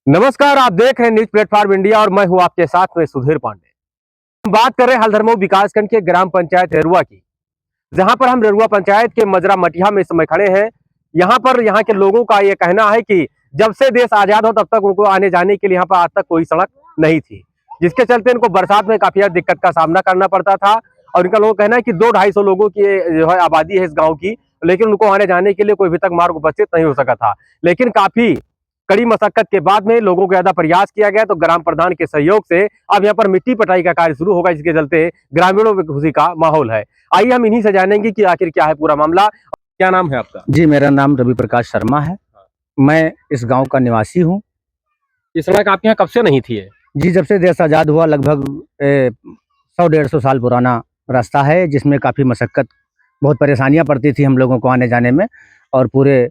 नमस्कार, आप देख रहे हैं न्यूज प्लेटफॉर्म इंडिया और मैं हूं आपके साथ में सुधीर पांडे। हम बात कर रहे हैं हल्धरमऊ विकासखंड के ग्राम पंचायत रेरुआ की, जहां पर हम रेरुआ पंचायत के मजरा मटिया में इस समय खड़े हैं। यहां पर यहां के लोगों का ये कहना है कि जब से देश आजाद हो तब तक उनको आने जाने के लिए यहाँ पर आज तक कोई सड़क नहीं थी, जिसके चलते इनको बरसात में काफी ज्यादा दिक्कत का सामना करना पड़ता था। और इनका लोगों का कहना है कि 200-250 लोगों की जो है आबादी है इस गाँव की, लेकिन उनको आने जाने के लिए कोई अभी तक मार्ग उपस्थित नहीं हो सका था। लेकिन काफी कड़ी मशक्कत के बाद में लोगों को ज्यादा प्रयास किया गया तो ग्राम प्रधान के सहयोग से अब यहाँ पर मिट्टी पटाई का कार्य शुरू होगा, जिसके चलते ग्रामीणों में खुशी का माहौल है। आइए हम इन्हीं से जानेंगे कि आखिर क्या है पूरा मामला। क्या नाम है आपका? जी, मेरा नाम रवि प्रकाश शर्मा है। मैं इस गांव का निवासी हूं। ये सड़क आपके यहाँ कब से नहीं थी? जी, जब से देश आज़ाद हुआ लगभग 100-150 साल पुराना रास्ता है, जिसमें काफ़ी मशक्कत, बहुत परेशानियां पड़ती थी हम लोगों को आने जाने में, और पूरे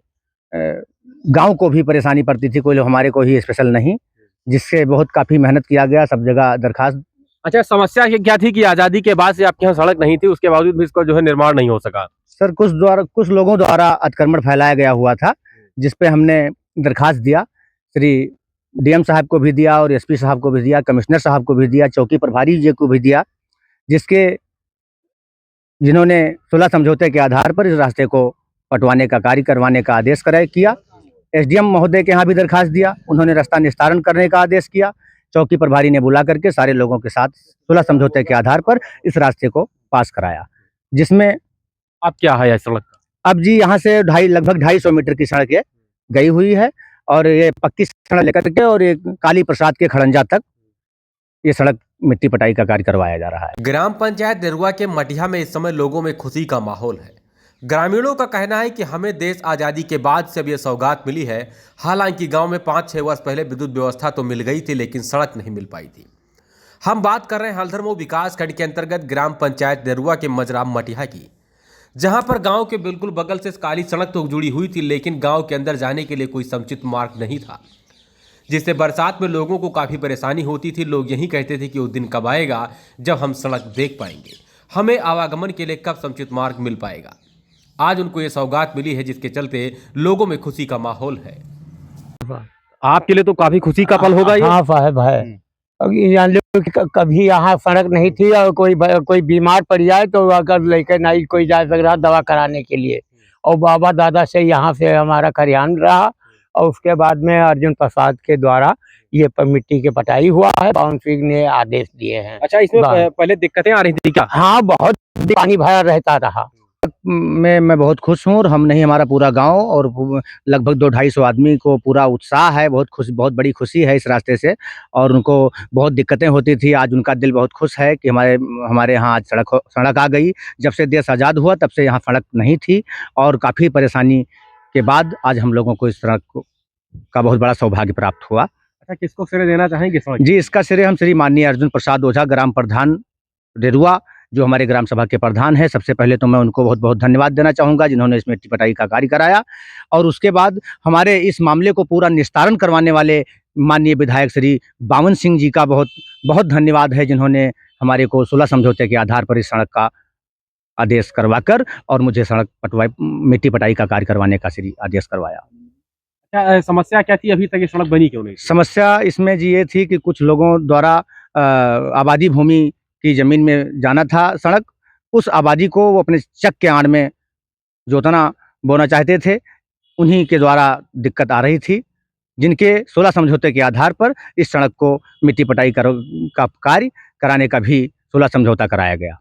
गांव को भी परेशानी पड़ती थी, कोई हमारे को ही स्पेशल नहीं, जिससे बहुत काफ़ी मेहनत किया गया, सब जगह दरखास्त। अच्छा, समस्या क्या थी कि आज़ादी के बाद से आपके यहाँ सड़क नहीं थी, उसके बावजूद भी इसका जो है निर्माण नहीं हो सका? सर, कुछ लोगों द्वारा अतिक्रमण फैलाया गया हुआ था, जिसपे हमने दरखास्त दिया, श्री डीएम साहब को भी दिया और एसपी साहब को भी दिया, कमिश्नर साहब को भी दिया, चौकी प्रभारी जी को भी दिया, जिन्होंने 16 समझौते के आधार पर इस रास्ते को पटवाने का कार्य करवाने का आदेश किया। एसडीएम महोदय के यहाँ भी दरखास्त दिया, उन्होंने रास्ता निस्तारण करने का आदेश किया। चौकी प्रभारी ने बुला करके सारे लोगों के साथ 16 समझौते के आधार पर इस रास्ते को पास कराया, जिसमें अब क्या है सड़क? अब जी यहाँ से लगभग 250 मीटर की सड़क गई हुई है, और ये पक्की सड़क लेकर के और ये काली प्रसाद के खड़ंजा तक ये सड़क मिट्टी पटाई का कार्य करवाया जा रहा है। ग्राम पंचायत रेरुआ के मटिया में इस समय लोगों में खुशी का माहौल है। ग्रामीणों का कहना है कि हमें देश आज़ादी के बाद से अब ये सौगात मिली है। हालांकि गांव में 5-6 वर्ष पहले विद्युत व्यवस्था तो मिल गई थी, लेकिन सड़क नहीं मिल पाई थी। हम बात कर रहे हैं हल्धरमऊ विकासखंड के अंतर्गत ग्राम पंचायत रेरुआ के मजरा मटिया की, जहां पर गांव के बिल्कुल बगल से काली सड़क तो जुड़ी हुई थी, लेकिन गांव के अंदर जाने के लिए कोई समुचित मार्ग नहीं था, जिससे बरसात में लोगों को काफ़ी परेशानी होती थी। लोग यही कहते थे कि वो दिन कब आएगा जब हम सड़क देख पाएंगे, हमें आवागमन के लिए कब समुचित मार्ग मिल पाएगा। आज उनको ये सौगात मिली है, जिसके चलते लोगों में खुशी का माहौल है। आपके लिए तो काफी खुशी का पल होगा ये। हाँ साहब है। जान लो कि कभी यहाँ सड़क नहीं थी, और कोई बीमार पड़ जाए तो अगर लेकर नहीं कोई जा सक रहा दवा कराने के लिए, और बाबा दादा से यहाँ से हमारा खरियान रहा, और उसके बाद में अर्जुन प्रसाद के द्वारा ये मिट्टी के पटाई हुआ है, बावन सिंह ने आदेश दिए हैं। अच्छा, इसमें पहले दिक्कतें आ रही थी क्या? हाँ, बहुत पानी भरा रहता रहा। मैं बहुत खुश हूँ, और हम नहीं, हमारा पूरा गांव और लगभग 200-250 आदमी को पूरा उत्साह है, बहुत बड़ी खुशी है इस रास्ते से। और उनको बहुत दिक्कतें होती थी, आज उनका दिल बहुत खुश है कि हमारे यहाँ आज सड़क आ गई। जब से देश आज़ाद हुआ तब से यहाँ सड़क नहीं थी, और काफ़ी परेशानी के बाद आज हम लोगों को इस सड़क का बहुत बड़ा सौभाग्य प्राप्त हुआ। अच्छा, किसको श्रेय देना चाहेंगे सड़क? जी, इसका श्रेय हम श्री माननीय अर्जुन प्रसाद ओझा, ग्राम प्रधान रेरुआ, जो हमारे ग्राम सभा के प्रधान है, सबसे पहले तो मैं उनको बहुत बहुत धन्यवाद देना चाहूँगा, जिन्होंने इस मिट्टी पटाई का कार्य कराया। और उसके बाद हमारे इस मामले को पूरा निस्तारण करवाने वाले माननीय विधायक श्री बावन सिंह जी का बहुत बहुत धन्यवाद है, जिन्होंने हमारे को 16 समझौते के आधार पर इस सड़क का आदेश करवाकर और मुझे मिट्टी पटाई का कार्य करवाने का श्री आदेश करवाया। क्या समस्या क्या थी? अभी तक ये सड़क बनी क्यों नहीं? समस्या इसमें जी ये थी कि कुछ लोगों द्वारा आबादी भूमि की जमीन में जाना था सड़क, उस आबादी को वो अपने चक के आड़ में जोतना बोना चाहते थे, उन्हीं के द्वारा दिक्कत आ रही थी, जिनके 16 समझौते के आधार पर इस सड़क को मिट्टी पटाई का कार्य कराने का भी 16 समझौता कराया गया।